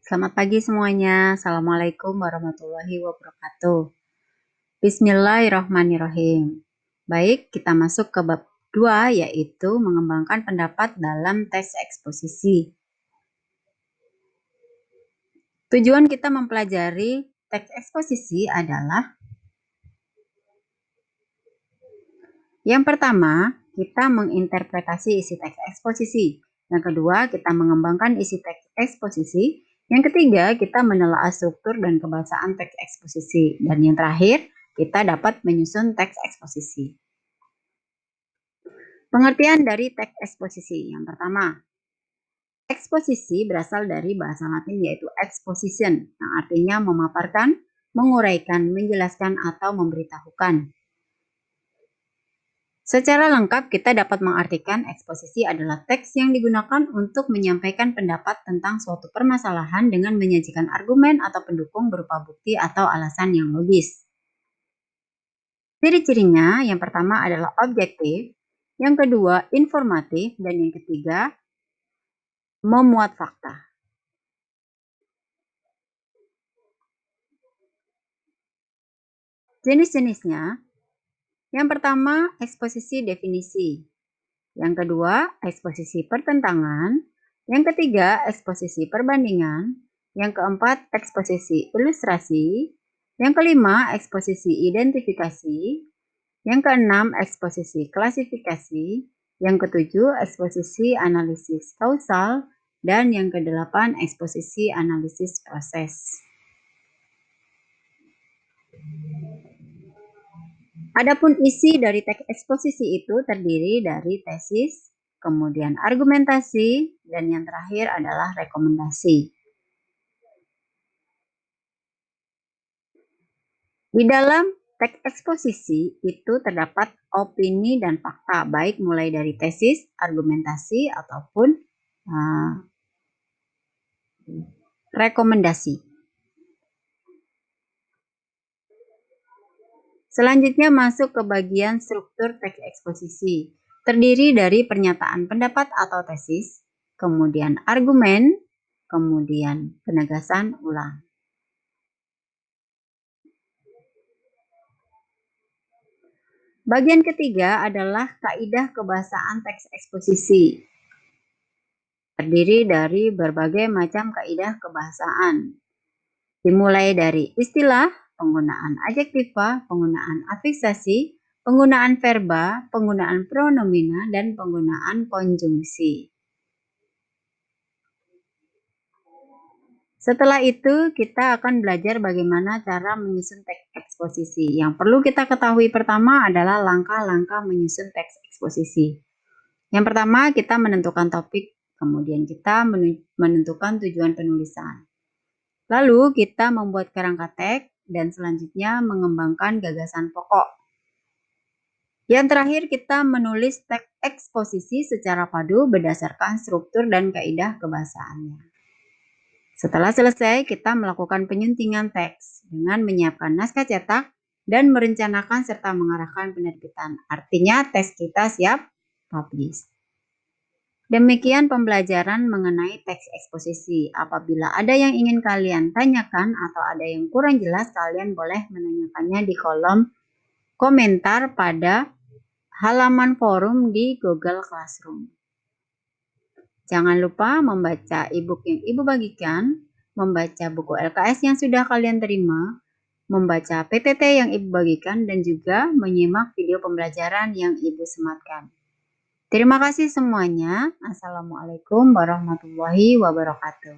Selamat pagi semuanya. Assalamualaikum warahmatullahi wabarakatuh. Bismillahirrahmanirrahim. Baik, kita masuk ke bab 2 yaitu mengembangkan pendapat dalam teks eksposisi. Tujuan kita mempelajari teks eksposisi adalah yang pertama, kita menginterpretasi isi teks eksposisi. Yang kedua, kita mengembangkan isi teks eksposisi. Yang ketiga, kita menelaah struktur dan kebahasaan teks eksposisi. Dan yang terakhir, kita dapat menyusun teks eksposisi. Pengertian dari teks eksposisi. Yang pertama, eksposisi berasal dari bahasa Latin yaitu exposition, yang artinya memaparkan, menguraikan, menjelaskan, atau memberitahukan. Secara lengkap, kita dapat mengartikan eksposisi adalah teks yang digunakan untuk menyampaikan pendapat tentang suatu permasalahan dengan menyajikan argumen atau pendukung berupa bukti atau alasan yang logis. Ciri-cirinya yang pertama adalah objektif, yang kedua informatif, dan yang ketiga memuat fakta. Jenis-jenisnya, yang pertama eksposisi definisi, yang kedua eksposisi pertentangan, yang ketiga eksposisi perbandingan, yang keempat eksposisi ilustrasi, yang kelima eksposisi identifikasi, yang keenam eksposisi klasifikasi, yang ketujuh eksposisi analisis kausal, dan yang kedelapan eksposisi analisis proses. Adapun isi dari teks eksposisi itu terdiri dari tesis, kemudian argumentasi, dan yang terakhir adalah rekomendasi. Di dalam teks eksposisi itu terdapat opini dan fakta, baik mulai dari tesis, argumentasi, ataupun rekomendasi. Selanjutnya masuk ke bagian struktur teks eksposisi. Terdiri dari pernyataan pendapat atau tesis, kemudian argumen, kemudian penegasan ulang. Bagian ketiga adalah kaidah kebahasaan teks eksposisi. Terdiri dari berbagai macam kaidah kebahasaan. Dimulai dari istilah, penggunaan adjektiva, penggunaan afiksasi, penggunaan verba, penggunaan pronomina, dan penggunaan konjungsi. Setelah itu, kita akan belajar bagaimana cara menyusun teks eksposisi. Yang perlu kita ketahui pertama adalah langkah-langkah menyusun teks eksposisi. Yang pertama, kita menentukan topik, kemudian kita menentukan tujuan penulisan. Lalu, kita membuat kerangka teks, dan selanjutnya mengembangkan gagasan pokok. Yang terakhir, kita menulis teks eksposisi secara padu berdasarkan struktur dan kaidah kebahasaannya. Setelah selesai, kita melakukan penyuntingan teks dengan menyiapkan naskah cetak dan merencanakan serta mengarahkan penerbitan. Artinya, teks kita siap publish. Demikian pembelajaran mengenai teks eksposisi. Apabila ada yang ingin kalian tanyakan atau ada yang kurang jelas, kalian boleh menanyakannya di kolom komentar pada halaman forum di Google Classroom. Jangan lupa membaca e-book yang Ibu bagikan, membaca buku LKS yang sudah kalian terima, membaca PTT yang Ibu bagikan, dan juga menyimak video pembelajaran yang Ibu sematkan. Terima kasih semuanya. Assalamualaikum warahmatullahi wabarakatuh.